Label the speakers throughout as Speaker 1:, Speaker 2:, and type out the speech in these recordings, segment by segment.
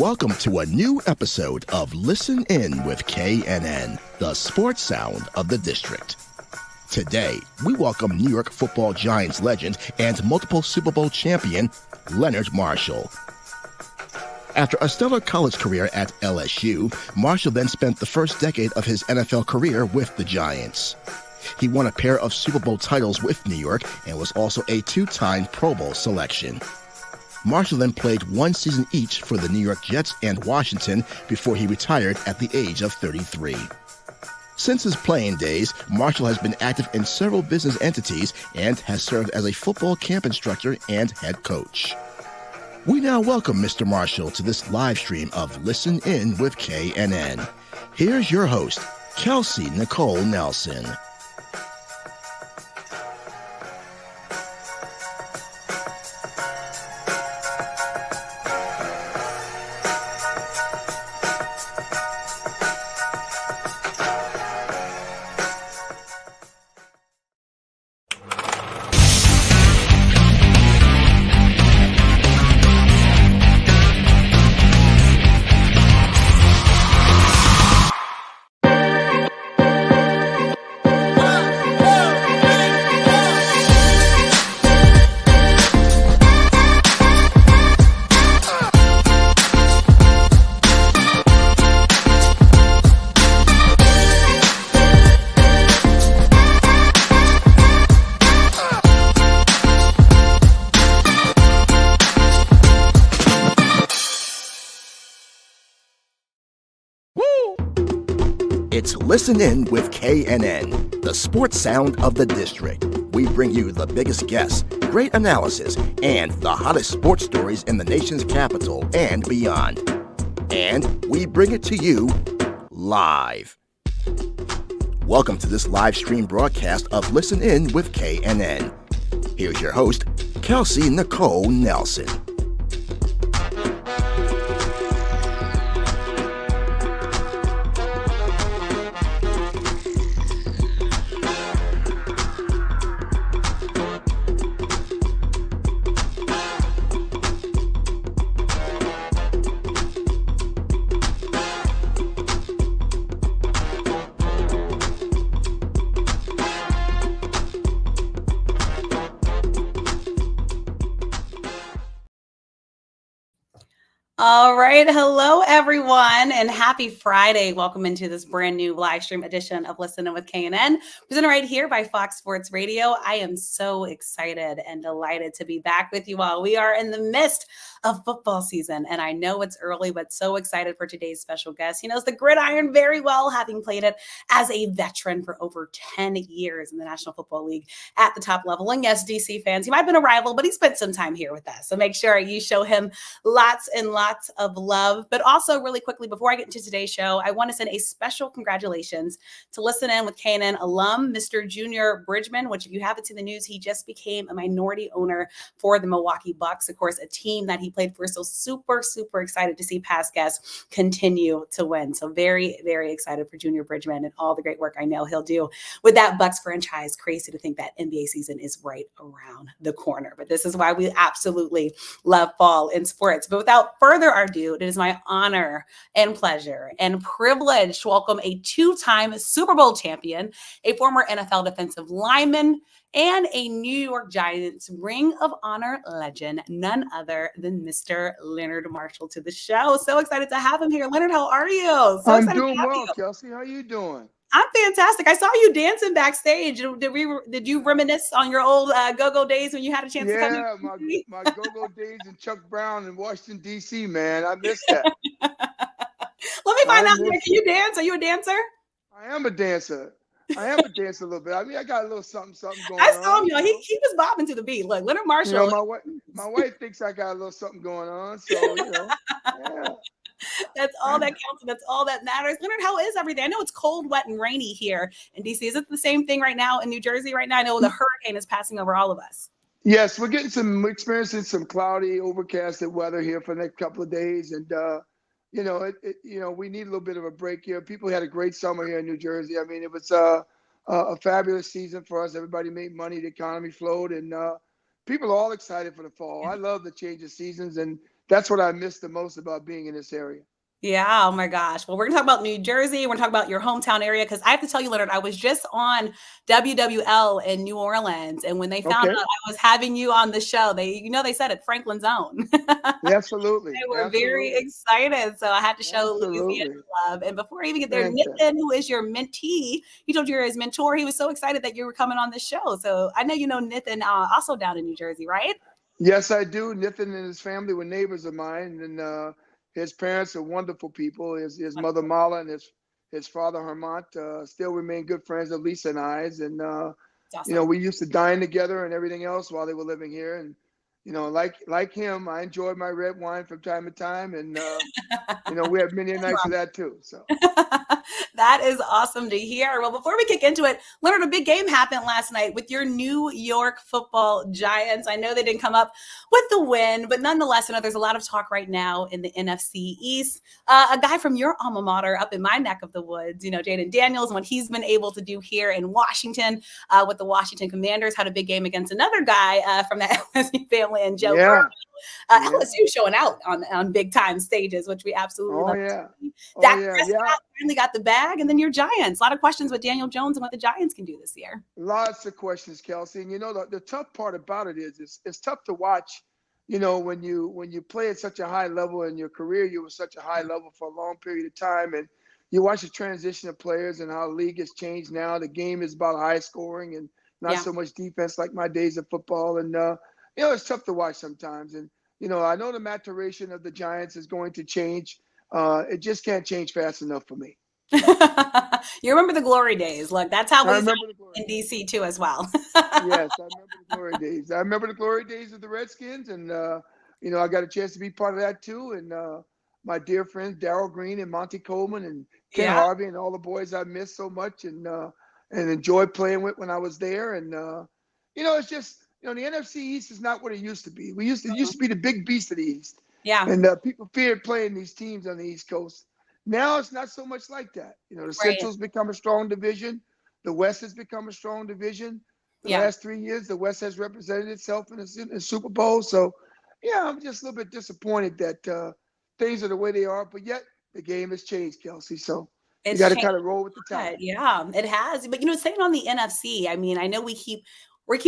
Speaker 1: Welcome to a new episode of Listen In with KNN, the sports sound of the district. Today, we welcome New York Football Giants legend and multiple Super Bowl champion, Leonard Marshall. After a stellar college career at LSU, Marshall then spent the first decade of his NFL career with the Giants. He won a pair of Super Bowl titles with New York and was also a two-time Pro Bowl selection. Marshall then played one season each for the New York Jets and Washington before he retired at the age of 33. Since his playing days, Marshall has been active in several business entities and has served as a football camp instructor and head coach. We now welcome Mr. Marshall to this live stream of Listen In with KNN. Here's your host, Kelsey Nicole Nelson. It's Listen In with KNN, the sports sound of the district. We bring you the biggest guests, great analysis, and the hottest sports stories in the nation's capital and beyond. And we bring it to you live. Welcome to this live stream broadcast of Listen In with KNN. Here's your host, Kelsey Nicole Nelson.
Speaker 2: All right. Hello, everyone, and happy Friday. Welcome into this brand new live stream edition of Listen In with KNN, presented right here by Fox Sports Radio. I am so excited and delighted to be back with you all. We are in the midst of football season, and I know it's early, but so excited for today's special guest. He knows the gridiron very well, having played it as a veteran for over 10 years in the National Football League at the top level. And yes, DC fans, he might have been a rival, but he spent some time here with us. So make sure you show him lots and lots of love. But also, really quickly, before I get into today's show, I want to send a special congratulations to Listen In with KNN alum, Mr. Junior Bridgman, which if you haven't seen the news, he just became a minority owner for the Milwaukee Bucks, of course, a team that he played for. So super, super excited to see past guests continue to win. So very, very excited for Junior Bridgman and all the great work I know he'll do with that Bucks franchise. Crazy to think that NBA season is right around the corner. But this is why we absolutely love fall in sports. But without further ado, it is my honor and pleasure and privilege to welcome a two-time Super Bowl champion, a former NFL defensive lineman, and a New York Giants Ring of Honor legend, none other than Mr. Leonard Marshall to the show. So excited to have him here. Leonard, how are you?
Speaker 3: I'm doing well, Kelsey. How are you doing?
Speaker 2: I'm fantastic. I saw you dancing backstage. Did you reminisce on your old go-go days when you had a chance to come?
Speaker 3: Yeah, my go-go days in Chuck Brown in Washington, D.C., man. I miss that.
Speaker 2: Let me find out. Can you dance? Are you a dancer?
Speaker 3: I am a dancer. a little bit. I mean, I got a little something going on.
Speaker 2: I saw him. He was bobbing to the beat. Look, Leonard Marshall.
Speaker 3: You know, my wife thinks I got a little something going on. So, yeah.
Speaker 2: That's all that counts. And that's all that matters. Leonard, how is everything? I know it's cold, wet, and rainy here in DC. Is it the same thing right now in New Jersey right now? I know the hurricane is passing over all of us.
Speaker 3: Yes, we're experiencing some cloudy, overcasted weather here for the next couple of days. And, we need a little bit of a break here. People had a great summer here in New Jersey. I mean, it was a fabulous season for us. Everybody made money. The economy flowed. And people are all excited for the fall. I love the change of seasons. And that's what I miss the most about being in this area.
Speaker 2: Yeah. Oh my gosh. Well, we're gonna talk about New Jersey. We're gonna talk about your hometown area because I have to tell you, Leonard, I was just on WWL in New Orleans, and when they found
Speaker 3: Okay.
Speaker 2: out I was having you on the show, they said it, Franklin's own.
Speaker 3: Absolutely.
Speaker 2: They were very
Speaker 3: Absolutely.
Speaker 2: excited, so I had to show Louisiana
Speaker 3: Absolutely.
Speaker 2: love. And before I even get there,
Speaker 3: Fantastic.
Speaker 2: Nathan, who is your mentee, he told you you're his mentor. He was so excited that you were coming on the show. So I know you know Nathan, also down in New Jersey, right?
Speaker 3: Yes, I do. Nathan and his family were neighbors of mine, and his parents are wonderful people. His mother Mala and his father Hermant still remain good friends of Lisa and I's, and
Speaker 2: It's awesome.
Speaker 3: we used to dine together and everything else while they were living here. And like him, I enjoyed my red wine from time to time, and we had many nights of that too. So.
Speaker 2: That is awesome to hear. Well, before we kick into it, Leonard, a big game happened last night with your New York Football Giants. I know they didn't come up with the win, but nonetheless, I know there's a lot of talk right now in the NFC East. A guy from your alma mater up in my neck of the woods, Jaden Daniels, what he's been able to do here in Washington with the Washington Commanders, had a big game against another guy from the LSU family, and Joe Burrow. LSU showing out on big time stages, which we absolutely love.
Speaker 3: Yeah.
Speaker 2: Dak Prescott finally got the bag, and then your Giants. A lot of questions with Daniel Jones and what the Giants can do this year.
Speaker 3: Lots of questions, Kelsey. And the tough part about it is it's tough to watch. When you play at such a high level in your career, you were such a high level for a long period of time, and you watch the transition of players and how the league has changed now. The game is about high scoring and not so much defense like my days of football. And it's tough to watch sometimes. And I know the maturation of the Giants is going to change. It just can't change fast enough for me.
Speaker 2: You remember the glory days. Look, that's how we
Speaker 3: remember
Speaker 2: in DC too as well.
Speaker 3: Yes, I remember the glory days. I remember the glory days of the Redskins, and I got a chance to be part of that too. And my dear friends Darryl Green and Monty Coleman and Ken Harvey and all the boys I missed so much and enjoyed playing with when I was there. And it's just the NFC East is not what it used to be. It used to be the big beast of the East.
Speaker 2: Yeah.
Speaker 3: And people feared playing these teams on the East Coast. Now it's not so much like that. The Central's become a strong division. The West has become a strong division. The last 3 years, the West has represented itself in the Super Bowl. So, I'm just a little bit disappointed that things are the way they are. But yet, the game has changed, Kelsey. So you got to kind of roll with the tide.
Speaker 2: Yeah, it has. But, staying on the NFC, I mean, I know we keep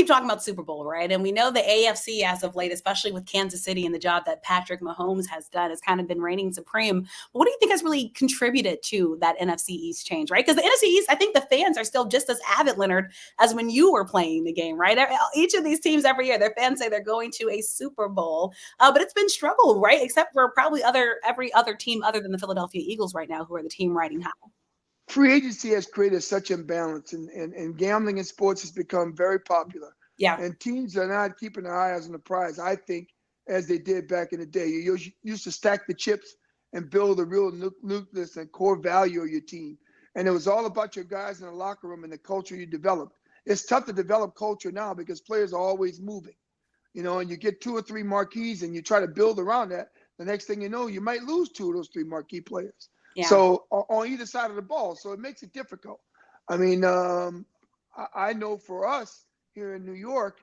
Speaker 2: talking about Super Bowl, right? And we know the AFC as of late, especially with Kansas City and the job that Patrick Mahomes has done, has kind of been reigning supreme. But what do you think has really contributed to that NFC East change, right? Because the NFC East, I think the fans are still just as avid, Leonard, as when you were playing the game, right? Each of these teams every year, their fans say they're going to a Super Bowl. But it's been struggle, right? Except for probably every other team other than the Philadelphia Eagles right now, who are the team riding high.
Speaker 3: Free agency has created such imbalance, and gambling in sports has become very popular.
Speaker 2: Yeah.
Speaker 3: And teams are not keeping their eyes on the prize, I think, as they did back in the day. You used to stack the chips and build a real nucleus and core value of your team. And it was all about your guys in the locker room and the culture you developed. It's tough to develop culture now because players are always moving, and you get 2 or 3 marquees and you try to build around that. The next thing you know, you might lose 2 of those 3 marquee players. Yeah. So on either side of the ball. So it makes it difficult. I mean, I know for us here in New York,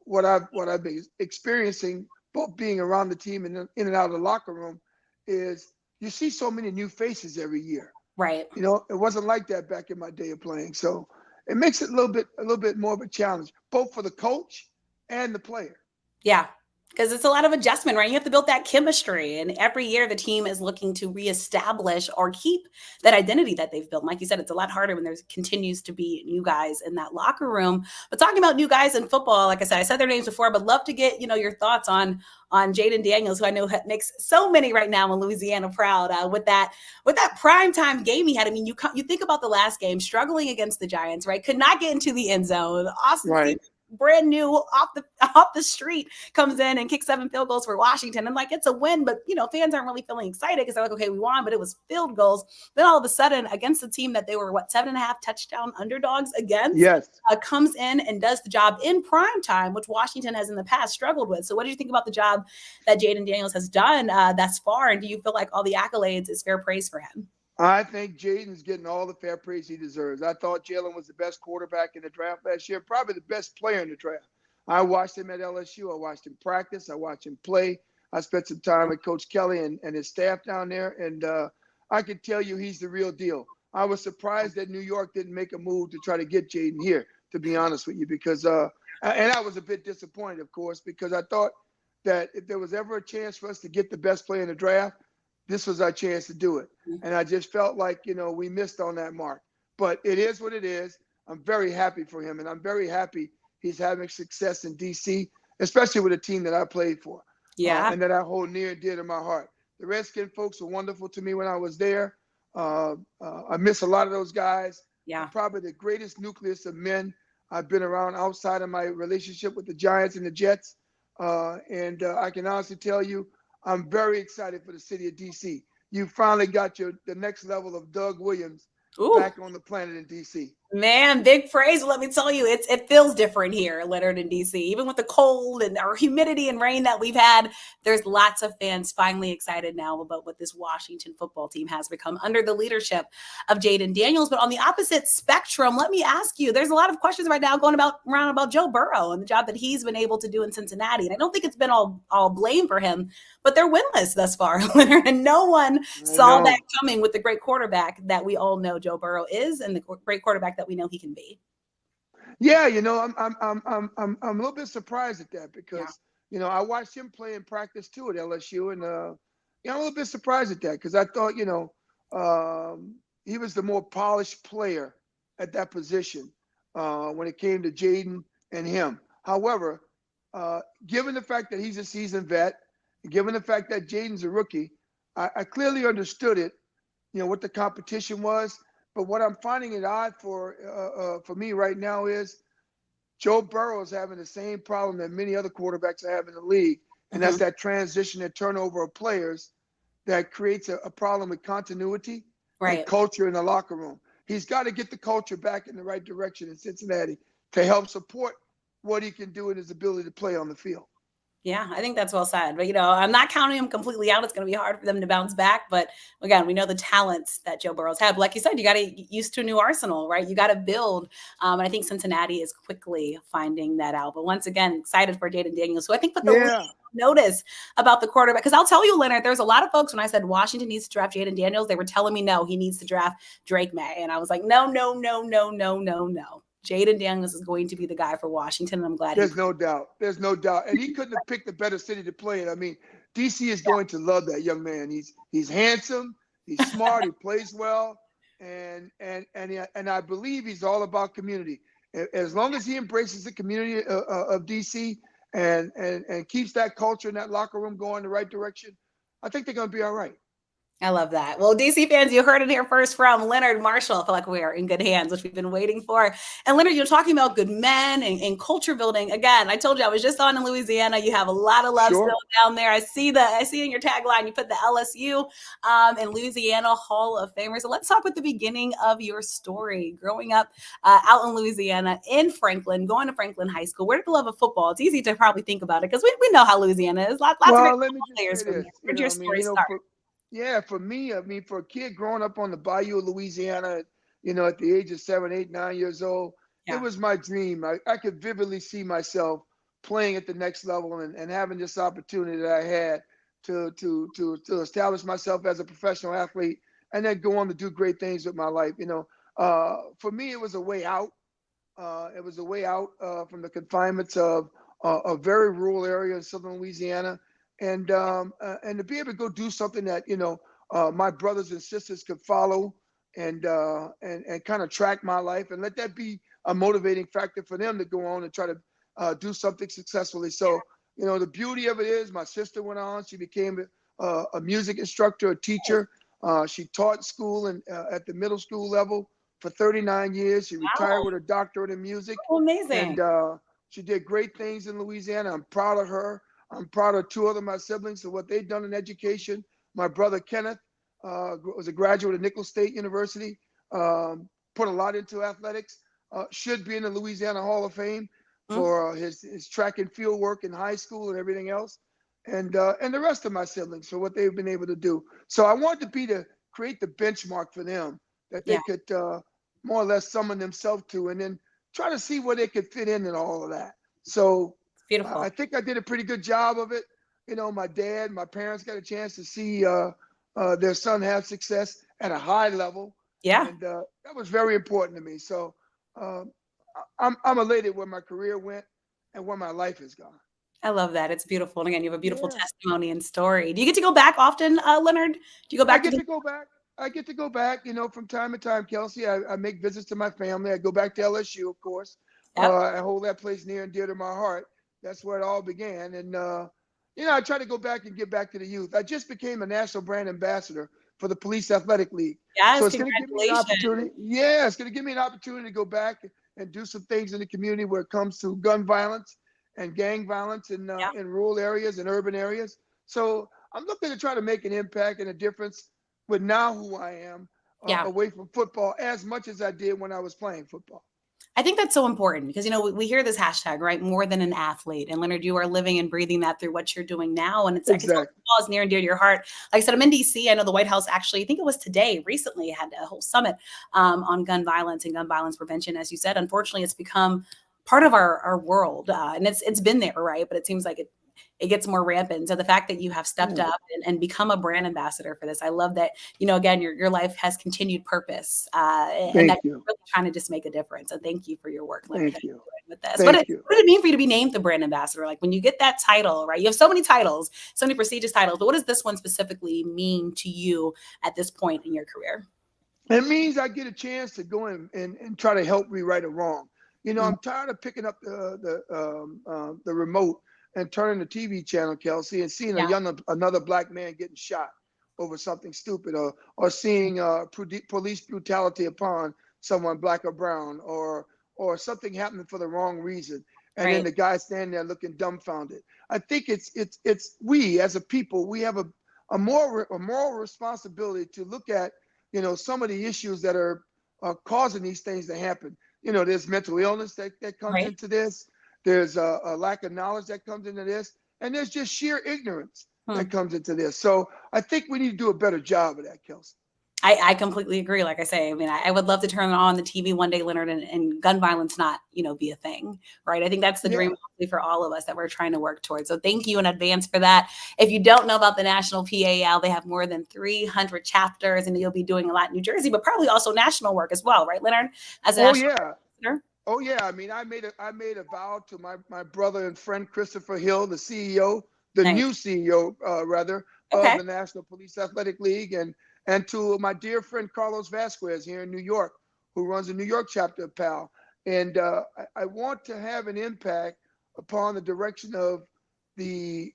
Speaker 3: what I've been experiencing, both being around the team and in and out of the locker room, is you see so many new faces every year.
Speaker 2: Right.
Speaker 3: It wasn't like that back in my day of playing. So it makes it a little bit more of a challenge, both for the coach and the player.
Speaker 2: Yeah. Because it's a lot of adjustment, right? You have to build that chemistry. And every year the team is looking to reestablish or keep that identity that they've built. And like you said, it's a lot harder when there continues to be new guys in that locker room. But talking about new guys in football, like I said their names before, but love to get, your thoughts on Jaden Daniels, who I know makes so many right now in Louisiana proud with that primetime game he had. I mean, you think about the last game, struggling against the Giants, right? Could not get into the end zone. Awesome. Right. Brand new off the street comes in and kicks 7 field goals for Washington. And it's a win, but fans aren't really feeling excited because they're like, okay, we won, but it was field goals. Then all of a sudden against the team that they were 7.5 touchdown underdogs against, comes in and does the job in prime time, which Washington has in the past struggled with. So what do you think about the job that Jaden Daniels has done thus far? And do you feel like all the accolades is fair praise for him?
Speaker 3: I think Jaden's getting all the fair praise he deserves. I thought Jalen was the best quarterback in the draft last year, probably the best player in the draft. I watched him at LSU. I watched him practice. I watched him play. I spent some time with Coach Kelly and his staff down there, and I can tell you he's the real deal. I was surprised that New York didn't make a move to try to get Jaden here, to be honest with you, because and I was a bit disappointed, of course, because I thought that if there was ever a chance for us to get the best player in the draft, this was our chance to do it. And I just felt like, we missed on that mark. But it is what it is. I'm very happy for him, and I'm very happy he's having success in D.C., especially with a team that I played for.
Speaker 2: Yeah.
Speaker 3: And that I hold near and dear to my heart. The Redskin folks were wonderful to me when I was there. I miss a lot of those guys.
Speaker 2: Yeah.
Speaker 3: Probably the greatest nucleus of men I've been around outside of my relationship with the Giants and the Jets. And I can honestly tell you, I'm very excited for the city of D.C. You finally got the next level of Doug Williams back on the planet in D.C.
Speaker 2: Man, big praise. Let me tell you, it feels different here, Leonard, in DC. Even with the cold and our humidity and rain that we've had, there's lots of fans finally excited now about what this Washington football team has become under the leadership of Jaden Daniels. But on the opposite spectrum, let me ask you, there's a lot of questions right now going around about Joe Burrow and the job that he's been able to do in Cincinnati. And I don't think it's been all blame for him, but they're winless thus far, Leonard, and no one saw that coming with the great quarterback that we all know Joe Burrow is and the great quarterback that we know he can be.
Speaker 3: Yeah, I'm a little bit surprised at that because I watched him play in practice too at LSU, and I'm a little bit surprised at that because I thought he was the more polished player at that position when it came to Jaden and him. However, given the fact that he's a seasoned vet, given the fact that Jaden's a rookie, I clearly understood it, what the competition was. But what I'm finding it odd for me right now is Joe Burrow is having the same problem that many other quarterbacks have in the league, and that's that transition and turnover of players that creates a problem with continuity and culture in the locker room. He's got to get the culture back in the right direction in Cincinnati to help support what he can do in his ability to play on the field.
Speaker 2: Yeah, I think that's well said. But, I'm not counting him completely out. It's going to be hard for them to bounce back. But again, we know the talents that Joe Burrow's had. But like you said, you got to get used to a new arsenal, right? You got to build. And I think Cincinnati is quickly finding that out. But once again, excited for Jaden Daniels, who I think put the least notice about the quarterback. Because I'll tell you, Leonard, there's a lot of folks when I said Washington needs to draft Jaden Daniels, they were telling me, no, he needs to draft Drake May. And I was like, no. Jaden Daniels is going to be the guy for Washington, and I'm glad.
Speaker 3: There's no doubt. There's no doubt. And he couldn't have picked a better city to play in. I mean, DC is going to love that young man. He's handsome. He's smart. He plays well. And I believe he's all about community. As long as he embraces the community of DC and keeps that culture and that locker room going the right direction, I think they're going to be all right.
Speaker 2: I love that. Well, DC fans, you heard it here first from Leonard Marshall. I feel like we are in good hands, which we've been waiting for. And Leonard, you're talking about good men and culture building. Again, I told you I was just on in Louisiana. You have a lot of love still down there. I see in your tagline, you put the LSU and Louisiana Hall of Famers. So let's talk with the beginning of your story. Growing up out in Louisiana, in Franklin, going to Franklin High School. Where did the love of football? It's easy to probably think about it because we know how Louisiana is. Lots of great players from there. Where did your story start?
Speaker 3: For me, for a kid growing up on the bayou of Louisiana, at the age of 7, 8, 9 years old, it was my dream. I could vividly see myself playing at the next level and having this opportunity that I had to establish myself as a professional athlete and then go on to do great things with my life. For me, it was a way out. It was a way out from the confinements of a very rural area in southern Louisiana. And to be able to go do something that my brothers and sisters could follow and kind of track my life and let that be a motivating factor for them to go on and try to do something successfully. So the beauty of it is my sister went on. She became a music instructor, a teacher. She taught school and at the middle school level for 39 years. She retired with a doctorate in music.
Speaker 2: Oh, amazing!
Speaker 3: And she did great things in Louisiana. I'm proud of her. I'm proud of 2 other my siblings and what they've done in education. My brother Kenneth was a graduate of Nicole State University, put a lot into athletics, should be in the Louisiana Hall of Fame for his track and field work in high school and everything else, and the rest of my siblings for what they've been able to do. So I wanted to create the benchmark for them that they could more or less summon themselves to, and then try to see where they could fit in and all of that. So beautiful. I think I did a pretty good job of it. my dad, my parents got a chance to see their son have success at a high level,
Speaker 2: Yeah.
Speaker 3: and that was very important to me. So um, I'm elated where my career went and where my life has gone.
Speaker 2: I love that. It's beautiful. And again, you have a beautiful
Speaker 3: Yeah.
Speaker 2: testimony and story. Do you get to go back often, Leonard? Do you go
Speaker 3: I
Speaker 2: back to
Speaker 3: get
Speaker 2: the
Speaker 3: to go back. I get to go back, from time to time, Kelsey. I make visits to my family. I go back to LSU, of course.
Speaker 2: Yep.
Speaker 3: I hold that place near and dear to my heart. That's where it all began. And, I try to go back and give back to the youth. I just became a national brand ambassador for the Police Athletic League. So
Speaker 2: Yes,
Speaker 3: it's going to give me an
Speaker 2: congratulations.
Speaker 3: opportunity. Yeah, it's going to give me an opportunity to go back and do some things in the community where it comes to gun violence and gang violence
Speaker 2: Yeah.
Speaker 3: in rural areas and urban areas. So I'm looking to try to make an impact and a difference with now who I am
Speaker 2: Yeah.
Speaker 3: away from football as much as I did when I was playing football.
Speaker 2: I think that's so important because, we hear this hashtag, right? More than an athlete. And Leonard, you are living and breathing that through what you're doing now. And it's, I can tell
Speaker 3: Exactly.
Speaker 2: football is near and dear to your heart. Like I said, I'm in DC. I know the White House actually, I think it was today, recently had a whole summit on gun violence and gun violence prevention. As you said, unfortunately, it's become part of our world. And it's been there, right? But it seems like it gets more rampant. So the fact that you have stepped
Speaker 3: Yeah.
Speaker 2: up and become a brand ambassador for this, I love that, again, your life has continued purpose and that
Speaker 3: Thank you.
Speaker 2: you're really trying to just make a difference. So thank you for your work, Leonard,
Speaker 3: Thank you.
Speaker 2: with this.
Speaker 3: Thank you.
Speaker 2: What did it mean for you to be named the brand ambassador? Like when you get that title, right? You have so many titles, so many prestigious titles, but what does this one specifically mean to you at this point in your career?
Speaker 3: It means I get a chance to go in and try to help rewrite a wrong.
Speaker 2: Mm.
Speaker 3: I'm tired of picking up the remote and turning the TV channel, Kelsey, and seeing
Speaker 2: Yeah.
Speaker 3: another black man getting shot over something stupid, or seeing police brutality upon someone black or brown, or something happening for the wrong reason, and then
Speaker 2: Right.
Speaker 3: the guy standing there looking dumbfounded. I think it's we as a people, we have a moral responsibility to look at some of the issues that are causing these things to happen. There's mental illness that comes
Speaker 2: Right.
Speaker 3: into this. There's a lack of knowledge that comes into this. And there's just sheer ignorance that comes into this. So I think we need to do a better job of that, Kelsey.
Speaker 2: I completely agree. Like I say, I mean, I would love to turn on the TV one day, Leonard, and gun violence not, be a thing, right? I think that's the dream for all of us that we're trying to work towards. So thank you in advance for that. If you don't know about the National PAL, they have more than 300 chapters, and you'll be doing a lot in New Jersey, but probably also national work as well, right, Leonard? As a national ambassador?
Speaker 3: Oh yeah. I mean, I made a vow to my brother and friend Christopher Hill, the CEO, the
Speaker 2: Nice.
Speaker 3: new CEO rather
Speaker 2: Okay.
Speaker 3: of the National Police Athletic League, and to my dear friend Carlos Vasquez here in New York, who runs the New York chapter of PAL. And I want to have an impact upon the direction of the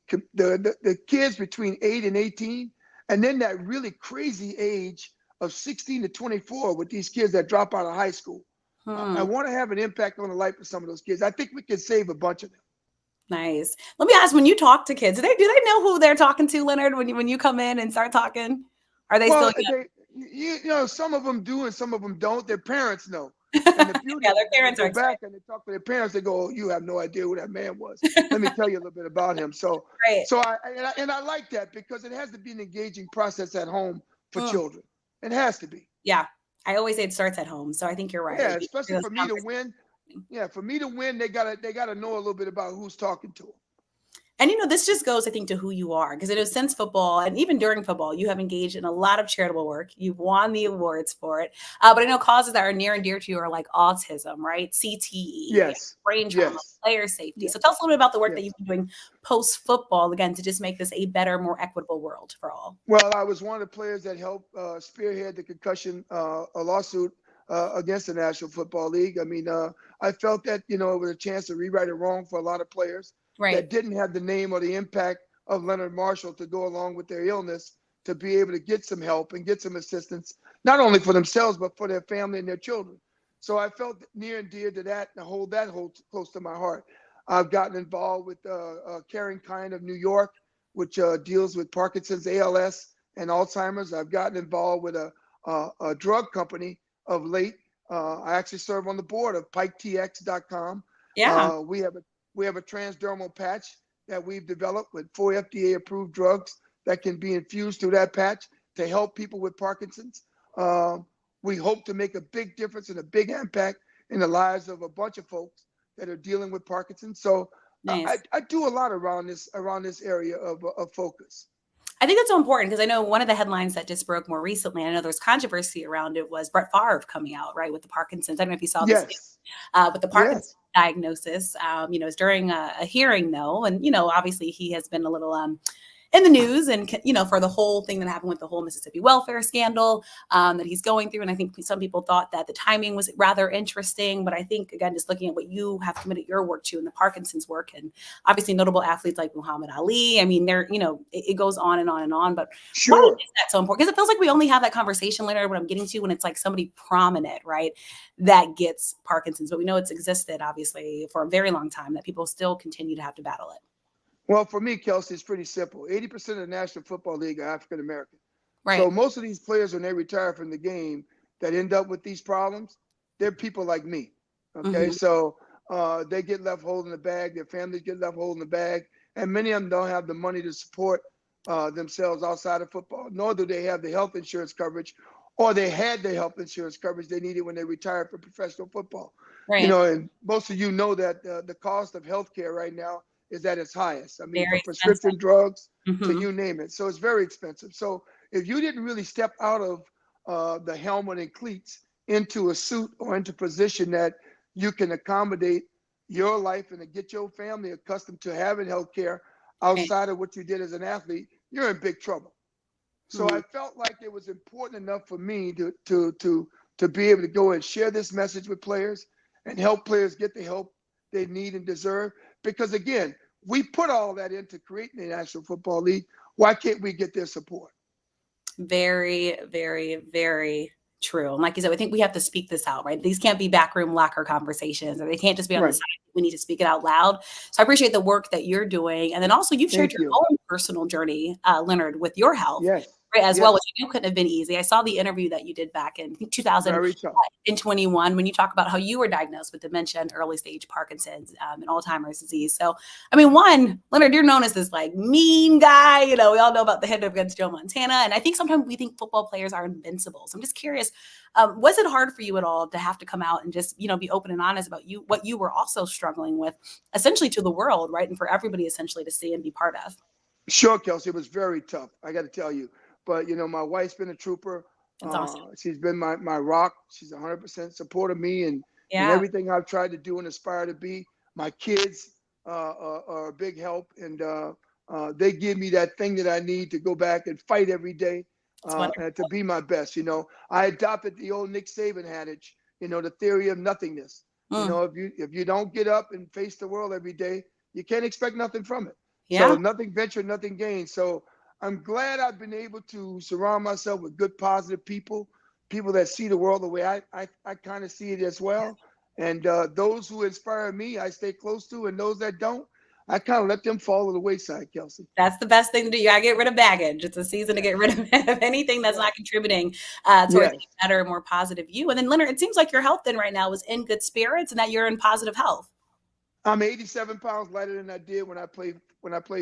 Speaker 3: kids between 8 and 18, and then that really crazy age of 16 to 24 with these kids that drop out of high school. I want to have an impact on the life of some of those kids. I think we can save a bunch of them.
Speaker 2: Nice. Let me ask, when you talk to kids, do they know who they're talking to, Leonard, when you come in and start talking? Are they
Speaker 3: Well,
Speaker 2: still
Speaker 3: some of them do and some of them don't. Their parents know. And the beauty
Speaker 2: yeah,
Speaker 3: is
Speaker 2: their
Speaker 3: when
Speaker 2: parents
Speaker 3: they
Speaker 2: are
Speaker 3: go back and they talk to their parents, they go, "Oh, you have no idea who that man was. Let me tell you a little bit about him." So,
Speaker 2: Right.
Speaker 3: I like that because it has to be an engaging process at home for children. It has to be.
Speaker 2: Yeah. I always say it starts at home. So I think you're right.
Speaker 3: Yeah, especially for me to win. Yeah, for me to win, they gotta know a little bit about who's talking to them.
Speaker 2: And, this just goes, I think, to who you are, because since football and even during football, you have engaged in a lot of charitable work. You've won the awards for it. But I know causes that are near and dear to you are like autism, right? CTE,
Speaker 3: Yes.
Speaker 2: brain trauma,
Speaker 3: Yes.
Speaker 2: player safety.
Speaker 3: Yes.
Speaker 2: So tell us a little bit about the work that
Speaker 3: Yes.
Speaker 2: you've been doing post-football, again, to just make this a better, more equitable world for all.
Speaker 3: Well, I was one of the players that helped spearhead the concussion a lawsuit against the National Football League. I mean, I felt that, it was a chance to rewrite it wrong for a lot of players that didn't have the name or the impact of Leonard Marshall to go along with their illness, to be able to get some help and get some assistance, not only for themselves, but for their family and their children. So I felt near and dear to that and hold close to my heart. I've gotten involved with Caring Kind of New York, which deals with Parkinson's, ALS, and Alzheimer's. I've gotten involved with a drug company of late. I actually serve on the board of PikeTX.com.
Speaker 2: Yeah.
Speaker 3: We have a transdermal patch that we've developed with 4 FDA-approved drugs that can be infused through that patch to help people with Parkinson's. We hope to make a big difference and a big impact in the lives of a bunch of folks that are dealing with Parkinson's. So
Speaker 2: Nice.
Speaker 3: I do a lot around this area of focus.
Speaker 2: I think that's so important because I know one of the headlines that just broke more recently, I know there's controversy around it, was Brett Favre coming out, right, with the Parkinson's. I don't know if you saw this,
Speaker 3: Yes.
Speaker 2: with the Parkinson's diagnosis. It's during a hearing, though. And, obviously he has been a little in the news and, for the whole thing that happened with the whole Mississippi welfare scandal that he's going through. And I think some people thought that the timing was rather interesting. But I think, again, just looking at what you have committed your work to and the Parkinson's work, and obviously notable athletes like Muhammad Ali. I mean, it goes on and on and on. But
Speaker 3: Sure.
Speaker 2: Why is that so important? Because it feels like we only have that conversation later, what I'm getting to, when it's like somebody prominent, right, that gets Parkinson's. But we know it's existed, obviously, for a very long time, that people still continue to have to battle it.
Speaker 3: Well, for me, Kelsey, it's pretty simple. 80% of the National Football League are African American.
Speaker 2: Right.
Speaker 3: So most of these players, when they retire from the game, that end up with these problems, they're people like me. Okay, so they get left holding the bag. Their families get left holding the bag, and many of them don't have the money to support themselves outside of football. Nor do they have the health insurance coverage, or they had the health insurance coverage they needed when they retired from professional football.
Speaker 2: Right.
Speaker 3: And most of you know that the cost of healthcare right now is at its highest. I mean,
Speaker 2: Very
Speaker 3: from prescription drugs to
Speaker 2: Mhm.
Speaker 3: you name it. So it's very expensive. So if you didn't really step out of the helmet and cleats into a suit or into a position that you can accommodate your life and to get your family accustomed to having health care outside of what you did as an athlete, you're in big trouble. So I felt like it was important enough for me to be able to go and share this message with players and help players get the help they need and deserve. Because again, we put all that into creating the National Football League. Why can't we get their support?
Speaker 2: Very, very, very true. And like you said, I think we have to speak this out, right? These can't be backroom locker conversations, or they can't just be on the
Speaker 3: Right.
Speaker 2: side. We need to speak it out loud. So I appreciate the work that you're doing. And then also you've shared
Speaker 3: Thank
Speaker 2: your
Speaker 3: you.
Speaker 2: own personal journey, Leonard, with your health.
Speaker 3: Yes.
Speaker 2: Right, as
Speaker 3: Yes.
Speaker 2: well, which I knew couldn't have been easy. I saw the interview that you did back in 2000
Speaker 3: Very tough.
Speaker 2: in 21 when you talk about how you were diagnosed with dementia and early stage Parkinson's and Alzheimer's disease. So, I mean, one, Leonard, you're known as this like mean guy. We all know about the hit against Joe Montana. And I think sometimes we think football players are invincible. So I'm just curious, was it hard for you at all to have to come out and just, be open and honest about what you were also struggling with, essentially to the world, right? And for everybody essentially to see and be part of?
Speaker 3: Sure, Kelsey, it was very tough. I got to tell you. But, my wife's been a trooper.
Speaker 2: That's awesome.
Speaker 3: She's been my rock. She's 100% support of me and
Speaker 2: Yeah.
Speaker 3: everything I've tried to do and aspire to be. My kids are a big help, and they give me that thing that I need to go back and fight every day and to be my best. I adopted the old Nick Saban adage, the theory of nothingness. If you don't get up and face the world every day, you can't expect nothing from it.
Speaker 2: Yeah.
Speaker 3: So nothing ventured, nothing gained. So I'm glad I've been able to surround myself with good, positive people that see the world the way I kind of see it as well. And those who inspire me, I stay close to, and those that don't, I kind of let them fall to the wayside, Kelsey.
Speaker 2: That's the best thing to do. You gotta get rid of baggage. It's a season to get rid of anything that's not contributing towards a better, more positive you. And then, Leonard, it seems like your health then right now is in good spirits and that you're in positive health.
Speaker 3: I'm 87 pounds lighter than I did when I played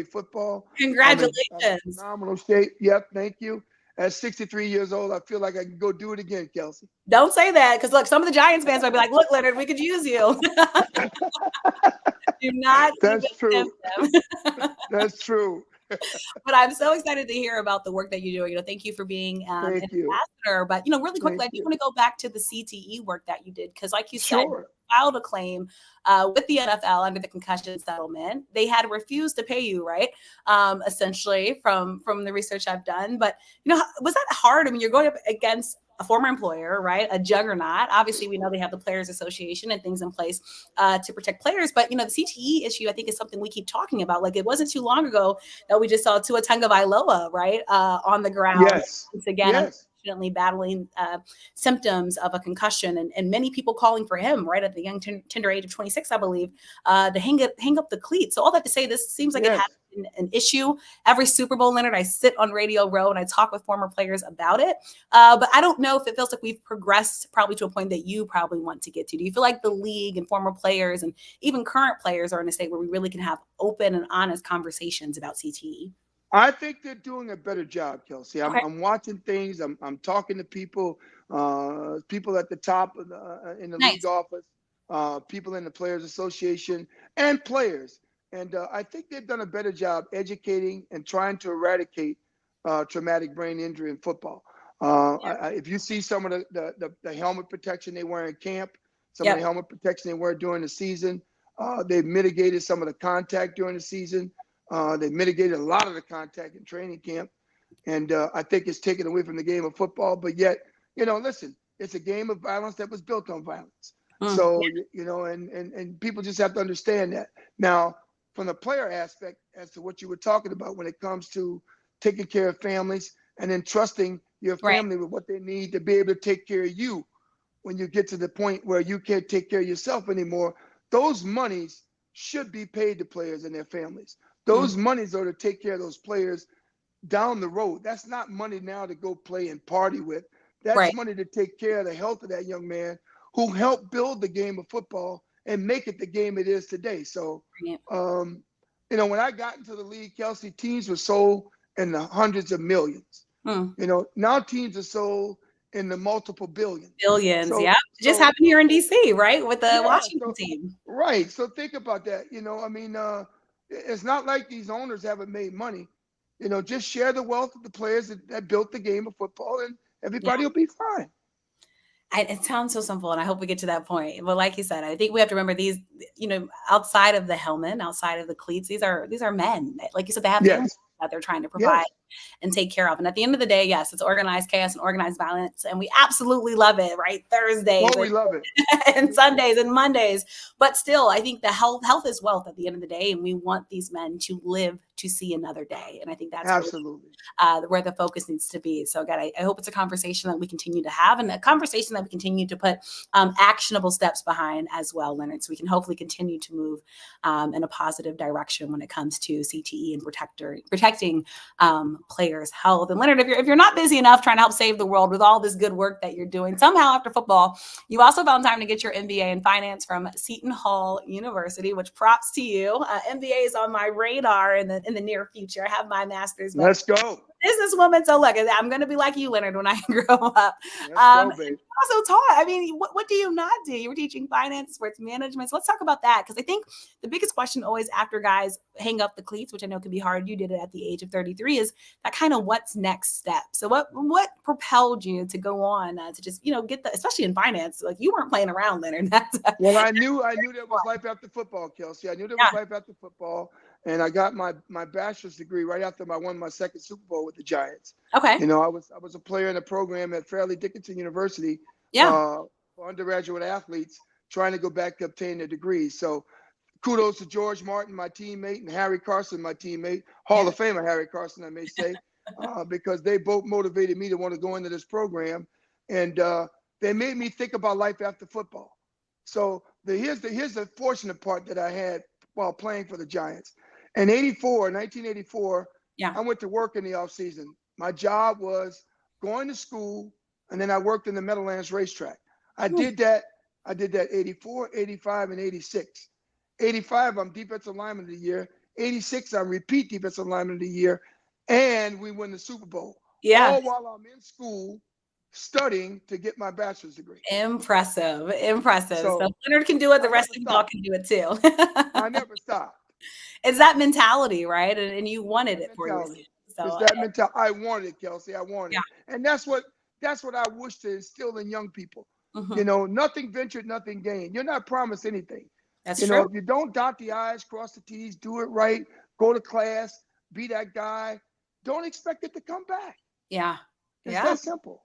Speaker 3: football.
Speaker 2: Congratulations.
Speaker 3: I'm in phenomenal shape. Yep, thank you. At 63 years old, I feel like I can go do it again, Kelsey.
Speaker 2: Don't say that, because look, some of the Giants fans might be like, "Look, Leonard, we could use you." Do not.
Speaker 3: That's true. That's true.
Speaker 2: But I'm so excited to hear about the work that you're doing. Thank you for being an ambassador. But really quickly, I do want to go back to the CTE work that you did, because, like you said, you filed a claim with the NFL under the concussion settlement. They had refused to pay you, right? Essentially, from the research I've done. But was that hard? I mean, you're going up against a former employer, right? A juggernaut. Obviously, we know they have the Players Association and things in place to protect players. But, the CTE issue, I think, is something we keep talking about. Like, it wasn't too long ago that we just saw Tua Tagovailoa, right, on the ground.
Speaker 3: Yes.
Speaker 2: Once again, unfortunately battling symptoms of a concussion, and many people calling for him, right, at the young, tender age of 26, I believe, to hang up the cleats. So all that to say, this seems like it has been an issue. Every Super Bowl, Leonard, I sit on Radio Row and I talk with former players about it. But I don't know if it feels like we've progressed probably to a point that you probably want to get to. Do you feel like the league and former players and even current players are in a state where we really can have open and honest conversations about CTE?
Speaker 3: I think they're doing a better job, Kelsey. I'm watching things. I'm talking to people at the top in the league office, people in the Players Association, and players. And I think they've done a better job educating and trying to eradicate traumatic brain injury in football. If you see some of the helmet protection they wear in camp, some of the helmet protection they wear during the season, they've mitigated some of the contact during the season. They've mitigated a lot of the contact in training camp. And I think it's taken away from the game of football. But yet, listen, it's a game of violence that was built on violence. So, and people just have to understand that. Now, from the player aspect, as to what you were talking about when it comes to taking care of families and then trusting your family with what they need to be able to take care of you when you get to the point where you can't take care of yourself anymore, those monies should be paid to players and their families. Those monies are to take care of those players down the road. That's not money now to go play and party with. That's money to take care of the health of that young man who helped build the game of football and make it the game it is today. So, when I got into the league, Kelsey, teams were sold in the hundreds of millions. Now teams are sold in the multiple billions.
Speaker 2: Billions, so, It just happened here in DC, right? With the Washington team.
Speaker 3: Right. So think about that. It's not like these owners haven't made money. Just share the wealth of the players that built the game of football, and everybody will be fine.
Speaker 2: It sounds so simple, and I hope we get to that point. But like you said, I think we have to remember these, outside of the helmet, outside of the cleats, these are men. Like you said, they have families that they're trying to provide and take care of. And at the end of the day, yes, it's organized chaos and organized violence, and we absolutely love it, right? Thursdays,
Speaker 3: we love it,
Speaker 2: and Sundays and Mondays. But still, I think the health is wealth at the end of the day, and we want these men to live to see another day. And I think that's
Speaker 3: absolutely
Speaker 2: where the focus needs to be. So again, I hope it's a conversation that we continue to have, and a conversation that we continue to put actionable steps behind as well, Leonard, so we can hopefully continue to move in a positive direction when it comes to CTE and protecting players' health. And Leonard, if you're not busy enough trying to help save the world with all this good work that you're doing, somehow after football, you also found time to get your MBA in finance from Seton Hall University, which props to you. MBA is on my radar in the near future. I have my master's.
Speaker 3: Let's go.
Speaker 2: Businesswoman. So look, I'm going to be like you, Leonard, when I grow up.
Speaker 3: Let's go, babe.
Speaker 2: Also taught, what do you not do? You were teaching finance, sports management. So let's talk about that. Because I think the biggest question always after guys hang up the cleats, which I know can be hard, you did it at the age of 33, is that kind of what's next step. So what propelled you to go on to just, get the, especially in finance, like you weren't playing around, Leonard.
Speaker 3: Well, I knew there was life after football, Kelsey. I knew there was life after football. And I got my bachelor's degree right after I won my second Super Bowl with the Giants.
Speaker 2: Okay.
Speaker 3: I was a player in a program at Fairleigh Dickinson University for undergraduate athletes trying to go back to obtain their degrees. So kudos to George Martin, my teammate, and Harry Carson, my teammate, Hall of Famer Harry Carson, I may say, because they both motivated me to want to go into this program. And they made me think about life after football. So here's the fortunate part that I had while playing for the Giants. In 1984, I went to work in the off season. My job was going to school, and then I worked in the Meadowlands racetrack. I did that 84, 85, and 86. 85, I'm defensive lineman of the year. 86, I'm repeat defensive lineman of the year. And we win the Super Bowl.
Speaker 2: Yeah.
Speaker 3: All while I'm in school studying to get my bachelor's degree.
Speaker 2: Impressive. So Leonard can do it. The rest of y'all can do it too.
Speaker 3: I never stopped.
Speaker 2: It's that mentality, right? And you wanted it for you. So
Speaker 3: it's that mentality. I wanted it, Kelsey. I wanted it. And that's what I wish to instill in young people. Nothing ventured, nothing gained. You're not promised anything.
Speaker 2: That's true.
Speaker 3: If you don't dot the I's, cross the T's, do it right, go to class, be that guy, don't expect it to come back.
Speaker 2: Yeah.
Speaker 3: It's that simple.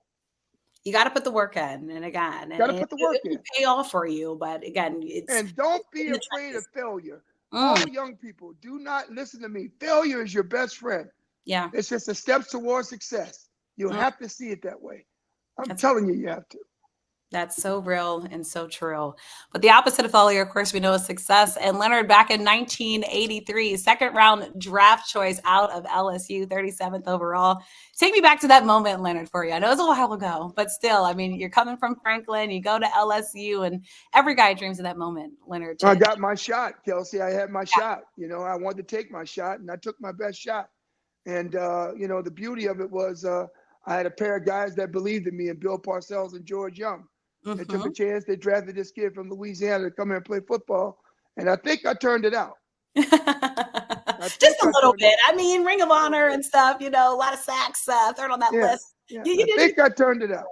Speaker 2: You got to put the work in, and again,
Speaker 3: got to put the work in.
Speaker 2: It will pay off for you, but again,
Speaker 3: and don't be afraid of failure. All young people, do not listen to me. Failure is your best friend.
Speaker 2: Yeah,
Speaker 3: it's just a step towards success. You'll have to see it that way. I'm telling you, you have to.
Speaker 2: That's so real and so true. But the opposite of failure, of course, we know is success. And Leonard, back in 1983, second round draft choice out of LSU, 37th overall. Take me back to that moment, Leonard, for you. I know it's a while ago, but still, you're coming from Franklin, you go to LSU, and every guy dreams of that moment, Leonard.
Speaker 3: I got my shot, Kelsey. I had my shot. I wanted to take my shot, and I took my best shot. And, the beauty of it was I had a pair of guys that believed in me, and Bill Parcells and George Young. They took a chance. They drafted this kid from Louisiana to come here and play football. And I think I turned it out.
Speaker 2: Just a little bit. I mean, Ring of Honor and stuff, a lot of sacks third on that list.
Speaker 3: Yeah, I think I turned it out.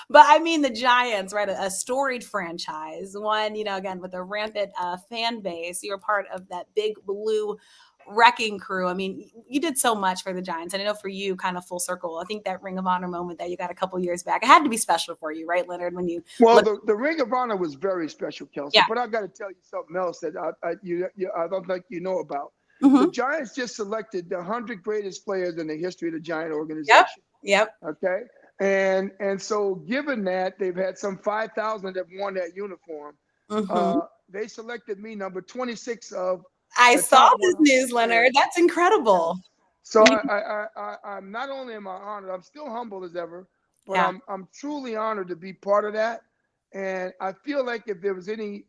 Speaker 2: But I mean, the Giants, right? A storied franchise, one, again, with a rampant fan base. You're part of that big blue wrecking crew. I mean, you did so much for the Giants. And I know for you, kind of full circle, I think that Ring of Honor moment that you got a couple years back, it had to be special for you, right, Leonard? When you
Speaker 3: the Ring of Honor was very special, Kelsey.
Speaker 2: Yeah.
Speaker 3: But I got to tell you something else that I don't think you know about.
Speaker 2: Mm-hmm.
Speaker 3: The Giants just selected the 100 greatest players in the history of the Giant organization.
Speaker 2: Yep.
Speaker 3: Okay. And so given that they've had some 5,000 that worn that uniform,
Speaker 2: Mm-hmm.
Speaker 3: they selected me number 26 of.
Speaker 2: I saw this news, Leonard. That's incredible.
Speaker 3: So I'm not only am I honored, I'm still humble as ever, but I'm truly honored to be part of that. And I feel like if there was any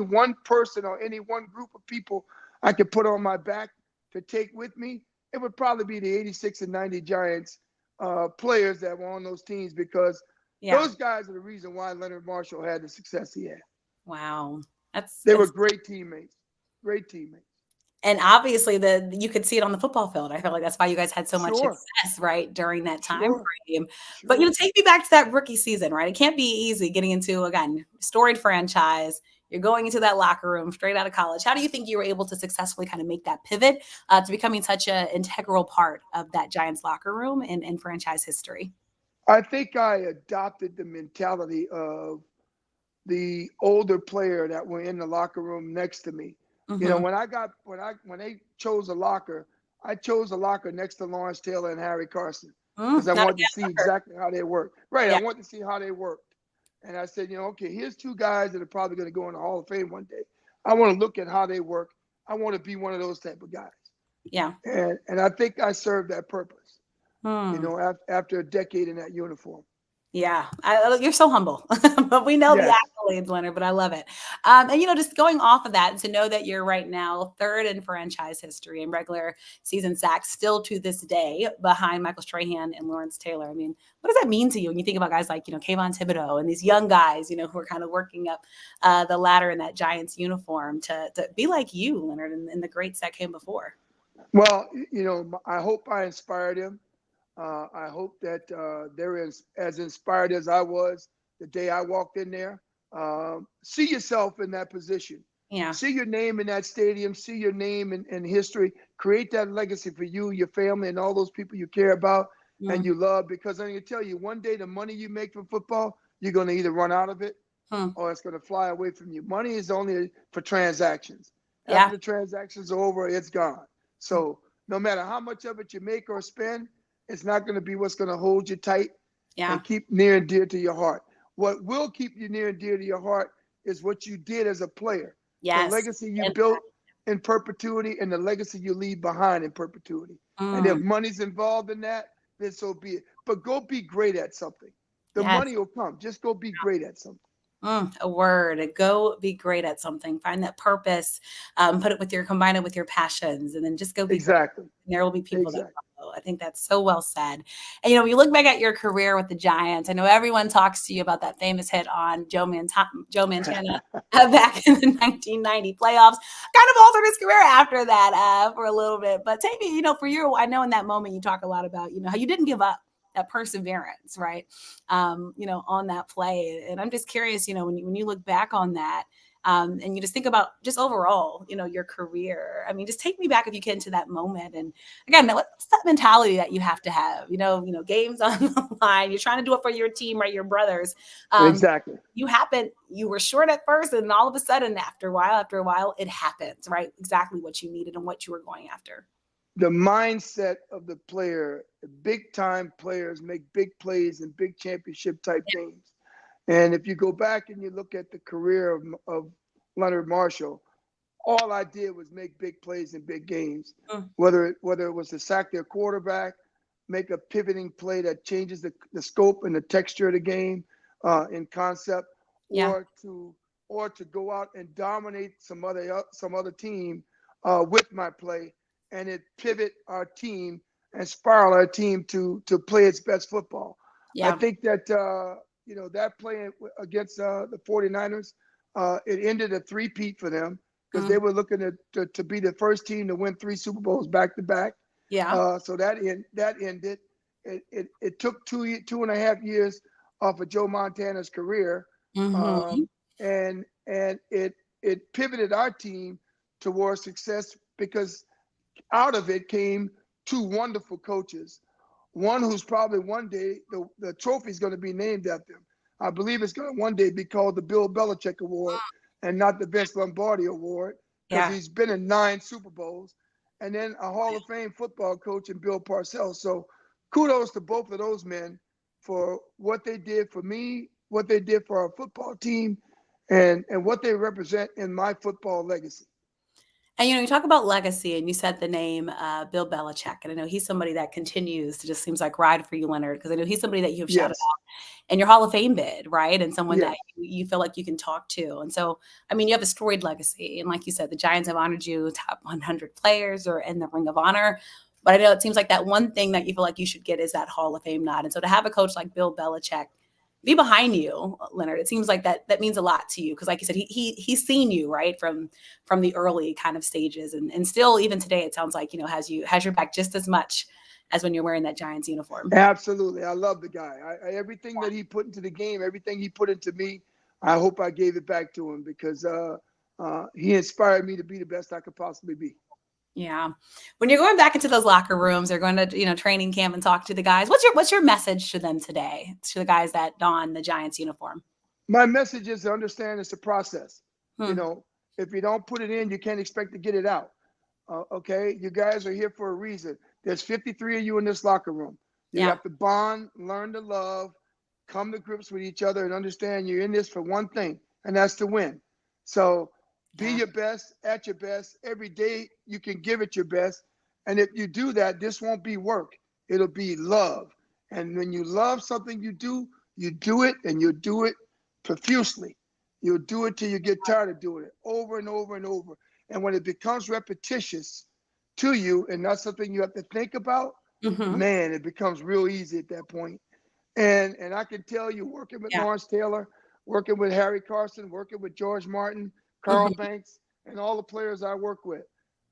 Speaker 3: one person or any one group of people I could put on my back to take with me, it would probably be the 86 and 90 Giants players that were on those teams, because those guys are the reason why Leonard Marshall had the success he had.
Speaker 2: Wow.
Speaker 3: They were great teammates. Great teammates.
Speaker 2: And obviously you could see it on the football field. I feel like that's why you guys had so much success, right, during that time frame. But, take me back to that rookie season, right? It can't be easy getting into, again, storied franchise. You're going into that locker room straight out of college. How do you think you were able to successfully kind of make that pivot to becoming such an integral part of that Giants locker room and franchise history?
Speaker 3: I think I adopted the mentality of the older player that were in the locker room next to me.
Speaker 2: Mm-hmm.
Speaker 3: When they chose a locker, I chose a locker next to Lawrence Taylor and Harry Carson, because I wanted to see exactly how they worked. Right. Yeah. I wanted to see how they worked. And I said, okay, here's two guys that are probably going to go in the Hall of Fame one day. I want to look at how they work. I want to be one of those type of guys.
Speaker 2: Yeah.
Speaker 3: And I think I served that purpose, after a decade in that uniform.
Speaker 2: Yeah, you're so humble, but we know the accolades, Leonard, but I love it. And, just going off of that, to know that you're right now third in franchise history in regular season sacks, still to this day behind Michael Strahan and Lawrence Taylor. I mean, what does that mean to you when you think about guys like, Kayvon Thibodeau and these young guys, who are kind of working up the ladder in that Giants uniform to be like you, Leonard, and the greats that came before?
Speaker 3: Well, I hope I inspired them. I hope that they're as inspired as I was the day I walked in there. See yourself in that position.
Speaker 2: Yeah.
Speaker 3: See your name in that stadium. See your name in history. Create that legacy for you, your family, and all those people you care about and you love. Because I'm going to tell you, one day the money you make from football, you're going to either run out of it or it's going to fly away from you. Money is only for transactions. After the transactions are over, it's gone. So no matter how much of it you make or spend, it's not going to be what's going to hold you tight and keep near and dear to your heart. What will keep you near and dear to your heart is what you did as a player.
Speaker 2: Yes.
Speaker 3: The legacy you built in perpetuity and the legacy you leave behind in perpetuity. And if money's involved in that, then so be it. But go be great at something. The money will come. Just go be great at something.
Speaker 2: A word. Go be great at something. Find that purpose. Combine it with your passions, and then just go be
Speaker 3: exactly.
Speaker 2: Great. And there will be people that follow. I think that's so well said. And when you look back at your career with the Giants, I know everyone talks to you about that famous hit on Joe Montana back in the 1990 playoffs. Kind of altered his career after that for a little bit. But take me, for you, I know in that moment you talk a lot about how you didn't give up. That perseverance, right? On that play. And I'm just curious, when you look back on that and you just think about just overall, your career. I mean, just take me back if you can to that moment. And again, what's that mentality that you have to have, games on the line, you're trying to do it for your team, right? Your brothers.
Speaker 3: Exactly.
Speaker 2: You were short at first and all of a sudden after a while, it happens, right? Exactly what you needed and what you were going after.
Speaker 3: The mindset of the player, big time players make big plays in big championship type games. And if you go back and you look at the career of Leonard Marshall, all I did was make big plays in big games, whether it was to sack their quarterback, make a pivoting play that changes the scope and the texture of the game in concept, or to go out and dominate some other team with my play. And it pivot our team and spiral our team to play its best football. Yeah. I think that, that play against the 49ers, It ended a three-peat for them because they were looking to be the first team to win 3 Super Bowls back to back.
Speaker 2: Yeah.
Speaker 3: So that ended. It took 2.5 years off of Joe Montana's career,
Speaker 2: Mm-hmm.
Speaker 3: and it pivoted our team towards success because out of it came 2 wonderful coaches. One who's probably one day the trophy is going to be named after him. I believe it's going to one day be called the Bill Belichick Award and not the Vince Lombardi Award because he's been in 9 Super Bowls. And then a Hall of Fame football coach in Bill Parcells. So kudos to both of those men for what they did for me, what they did for our football team, and what they represent in my football legacy.
Speaker 2: And, you talk about legacy and you said the name Bill Belichick. And I know he's somebody that continues to just seems like ride for you, Leonard, because I know he's somebody that you've shouted out in your Hall of Fame bid, right? And someone that you feel like you can talk to. And so, I mean, you have a storied legacy. And like you said, the Giants have honored you top 100 players or in the Ring of Honor. But I know it seems like that one thing that you feel like you should get is that Hall of Fame nod. And so to have a coach like Bill Belichick be behind you, Leonard, it seems like that means a lot to you because, like you said, he's seen you right from the early kind of stages, and still even today, it sounds like has your back just as much as when you're wearing that Giants uniform.
Speaker 3: Absolutely, I love the guy. Everything that he put into the game, everything he put into me, I hope I gave it back to him because he inspired me to be the best I could possibly be.
Speaker 2: Yeah. When you're going back into those locker rooms or going to, training camp and talk to the guys, what's your message to them today, to the guys that don the Giants uniform?
Speaker 3: My message is to understand it's a process. If you don't put it in, you can't expect to get it out. Okay. You guys are here for a reason. There's 53 of you in this locker room. You have to bond, learn to love, come to grips with each other and understand you're in this for one thing, and that's to win. So be your best, at your best. Every day you can give it your best. And if you do that, this won't be work. It'll be love. And when you love something you do it and you do it profusely. You'll do it till you get tired of doing it over and over and over. And when it becomes repetitious to you and not something you have to think about, man, it becomes real easy at that point. And I can tell you, working with Lawrence Taylor, working with Harry Carson, working with George Martin, Carl Banks, and all the players I work with,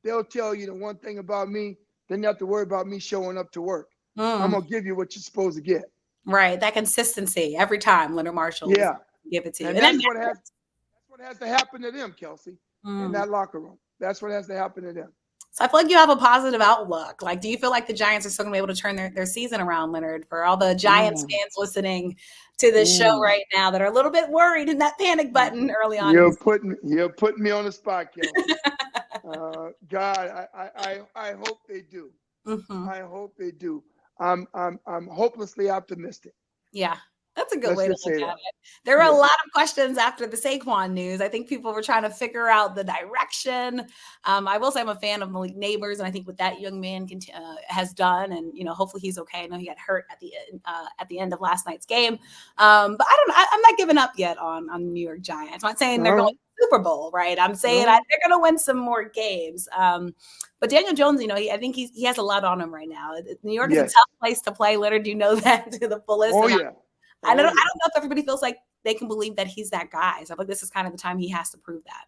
Speaker 3: they'll tell you the one thing about me, they don't have to worry about me showing up to work. I'm going to give you what you're supposed to get.
Speaker 2: Right. That consistency every time, Leonard Marshall.
Speaker 3: Yeah.
Speaker 2: Give it to you.
Speaker 3: And that's what has to happen to them, Kelsey, in that locker room. That's what has to happen to them.
Speaker 2: So I feel like you have a positive outlook. Like, do you feel like the Giants are still going to be able to turn their season around, Leonard, for all the Giants fans listeing to this show right now that are a little bit worried in that panic button early on?
Speaker 3: You're putting me on the spot, Kelsey. God, I hope they do. I hope they do. I'm hopelessly optimistic.
Speaker 2: Yeah. That's a good way to look at it. There were a lot of questions after the Saquon news. I think people were trying to figure out the direction. I will say I'm a fan of Malik Neighbors, and I think what that young man has done, and hopefully he's okay. I know he got hurt at the end of last night's game, but I'm not giving up yet on the New York Giants. I'm not saying they're going to the Super Bowl, right? I'm saying they're going to win some more games. But Daniel Jones, I think he has a lot on him right now. New York is a tough place to play. Leonard, you know that to the fullest.
Speaker 3: Oh yeah.
Speaker 2: I don't know if everybody feels like they can believe that he's that guy. So I think this is kind of the time he has to prove that.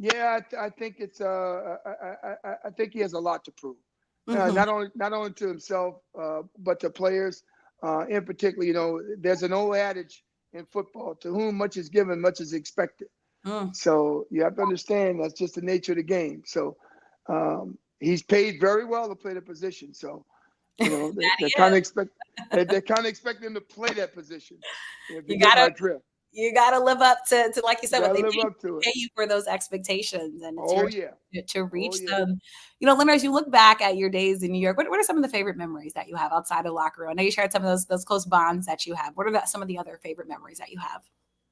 Speaker 3: Yeah, I think it's I think he has a lot to prove. Not only to himself, but to players in particular. There's an old adage in football: to whom much is given, much is expected. So you have to understand that's just the nature of the game. So he's paid very well to play the position. So they kind of expect him to play that position. You
Speaker 2: gotta live up to like you said, what they
Speaker 3: pay
Speaker 2: you for those expectations, and it's to reach them. Leonard, as you look back at your days in New York, what are some of the favorite memories that you have outside of the locker room? I know you shared some of those close bonds that you have. What are some of the other favorite memories that you have?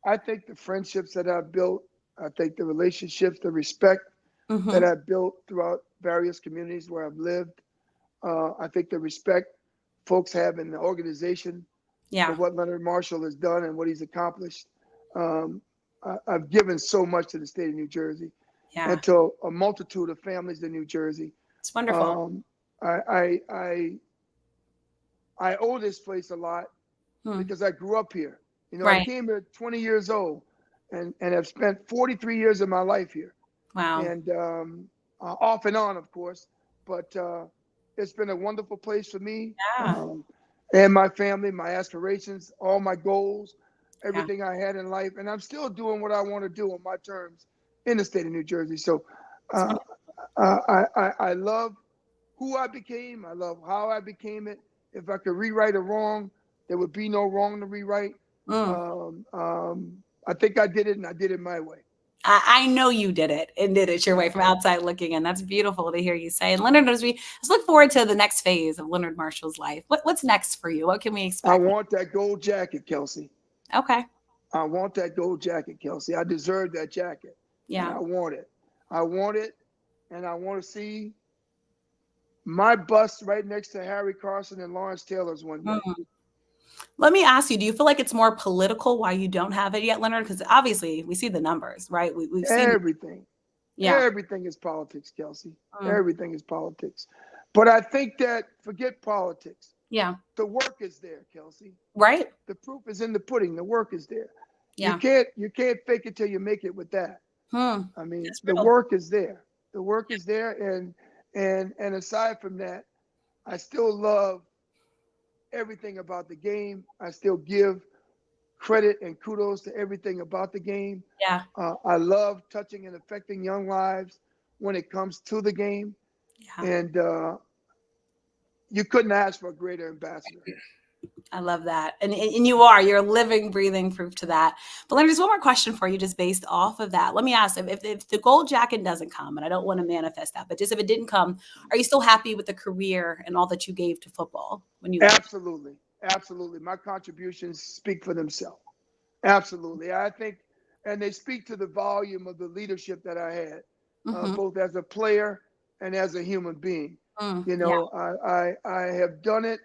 Speaker 3: I think the friendships that I've built. I think the relationships, the respect that I've built throughout various communities where I've lived. I think the respect folks have in the organization for what Leonard Marshall has done and what he's accomplished. I've given so much to the state of New Jersey and to a multitude of families in New Jersey.
Speaker 2: It's wonderful.
Speaker 3: I owe this place a lot because I grew up here. I came here at 20 years old, and have spent 43 years of my life here.
Speaker 2: Wow.
Speaker 3: And off and on, of course, but it's been a wonderful place for me.
Speaker 2: Yeah.
Speaker 3: And my family, my aspirations, all my goals, everything I had in life. And I'm still doing what I want to do on my terms in the state of New Jersey. So I love who I became. I love how I became it. If I could rewrite a wrong, there would be no wrong to rewrite. I think I did it, and I did it my way.
Speaker 2: I know you did it and did it your way from outside looking in. That's beautiful to hear you say. And Leonard, let's look forward to the next phase of Leonard Marshall's life. What's next for you? What can we expect?
Speaker 3: I want that gold jacket, Kelsey.
Speaker 2: Okay.
Speaker 3: I want that gold jacket, Kelsey. I deserve that jacket.
Speaker 2: Yeah.
Speaker 3: And I want it. I want it, and I want to see my bust right next to Harry Carson and Lawrence Taylor's one day.
Speaker 2: Let me ask you, do you feel like it's more political why you don't have it yet, Leonard? Because obviously we see the numbers, right? We've seen
Speaker 3: everything.
Speaker 2: Yeah.
Speaker 3: Everything is politics, Kelsey. Everything is politics. But I think that, forget politics.
Speaker 2: Yeah.
Speaker 3: The work is there, Kelsey.
Speaker 2: Right.
Speaker 3: The proof is in the pudding. The work is there.
Speaker 2: Yeah.
Speaker 3: You can't fake it till you make it with that. I mean, the work is there. The work is there. And aside from that, I still love everything about the game. I still give credit and kudos to everything about the game.
Speaker 2: Yeah.
Speaker 3: I love touching and affecting young lives when it comes to the game.
Speaker 2: Yeah.
Speaker 3: And you couldn't ask for a greater ambassador.
Speaker 2: I love that. And you're living, breathing proof to that. But Leonard, just one more question for you, just based off of that. Let me ask, if the gold jacket doesn't come, and I don't want to manifest that, but just if it didn't come, are you still happy with the career and all that you gave to football when you?
Speaker 3: Absolutely. Absolutely. My contributions speak for themselves. Absolutely. I think, and they speak to the volume of the leadership that I had, both as a player and as a human being. You know, I have done it.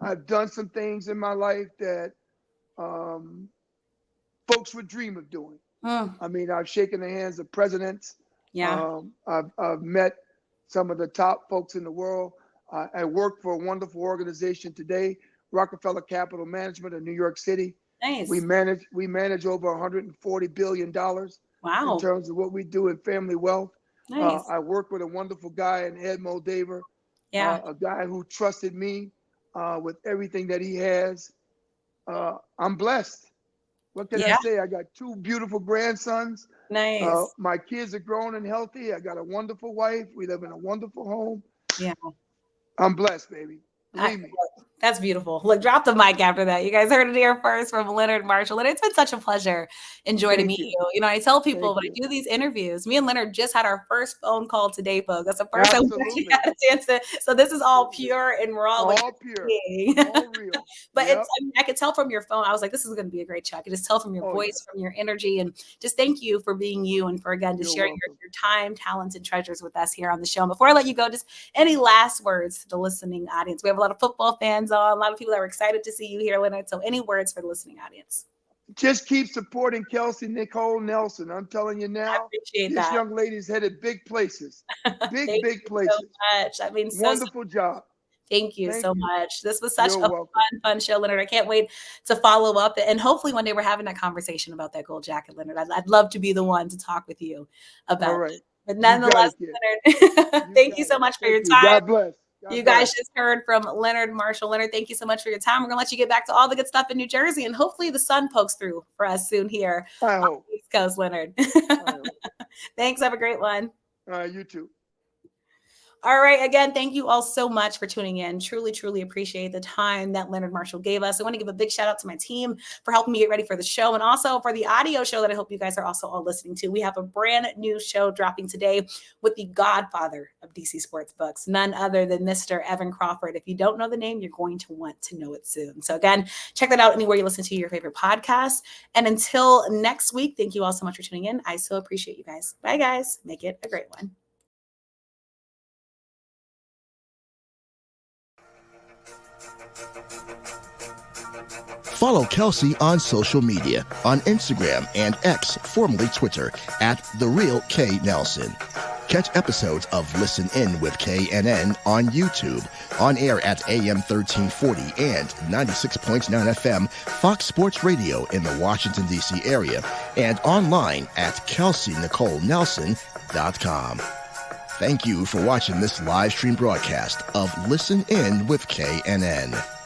Speaker 3: I've done some things in my life that folks would dream of doing. I mean, I've shaken the hands of presidents.
Speaker 2: Yeah.
Speaker 3: I've met some of the top folks in the world. I work for a wonderful organization today, Rockefeller Capital Management in New York City.
Speaker 2: Nice.
Speaker 3: We manage over $140 billion.
Speaker 2: Wow.
Speaker 3: In terms of what we do in family wealth.
Speaker 2: Nice.
Speaker 3: I work with a wonderful guy in Ed Moldaver.
Speaker 2: Yeah.
Speaker 3: A guy who trusted me with everything that he has. I'm blessed. What can I say? I got 2 beautiful grandsons.
Speaker 2: Nice.
Speaker 3: My kids are grown and healthy. I got a wonderful wife. We live in a wonderful home.
Speaker 2: Yeah.
Speaker 3: I'm blessed, baby. Believe me.
Speaker 2: That's beautiful. Look, drop the mic after that. You guys heard it here first from Leonard Marshall. And it's been such a pleasure and joy to meet you. You know, I tell people when I do these interviews, me and Leonard just had our first phone call today, folks. That's the first time we had a chance to. So this is all pure and raw.
Speaker 3: All pure. All real.
Speaker 2: But it's, I mean, I could tell from your phone. I was like, this is going to be a great chat. I could just tell from your voice, from your energy. And just thank you for being you and for, again, just sharing your time, talents, and treasures with us here on the show. And before I let you go, just any last words to the listening audience? We have a lot of football fans on, a lot of people that are excited to see you here, Leonard. So any words for the listening audience?
Speaker 3: Just keep supporting Kelsey, Nicole, Nelson. I'm telling you now,
Speaker 2: I appreciate
Speaker 3: this
Speaker 2: that.
Speaker 3: young lady's headed big places. Big places.
Speaker 2: So much. That means
Speaker 3: wonderful job.
Speaker 2: Thank you so much. This was such a fun show, Leonard. I can't wait to follow up. And hopefully one day we're having that conversation about that gold jacket, Leonard. I'd love to be the one to talk with you about it. But nonetheless, Leonard, thank you so much for your time.
Speaker 3: God bless.
Speaker 2: You guys just heard from Leonard Marshall. Leonard, thank you so much for your time. We're going to let you get back to all the good stuff in New Jersey, and hopefully the sun pokes through for us soon here on the East Coast, Leonard. Thanks. Have a great one.
Speaker 3: You too.
Speaker 2: All right. Again, thank you all so much for tuning in. Truly, truly appreciate the time that Leonard Marshall gave us. I want to give a big shout out to my team for helping me get ready for the show, and also for the audio show that I hope you guys are also all listening to. We have a brand new show dropping today with the godfather of DC sports books, none other than Mr. Evan Crawford. If you don't know the name, you're going to want to know it soon. So again, check that out anywhere you listen to your favorite podcast. And until next week, thank you all so much for tuning in. I so appreciate you guys. Bye, guys. Make it a great one.
Speaker 1: Follow Kelsey on social media on Instagram and X, formerly Twitter, @TheRealKNelson. Catch episodes of Listen In with KNN on YouTube, on air at AM 1340 and 96.9 FM Fox Sports Radio in the Washington, D.C. area, and online at KelseyNicoleNelson.com. Thank you for watching this live stream broadcast of Listen In with KNN.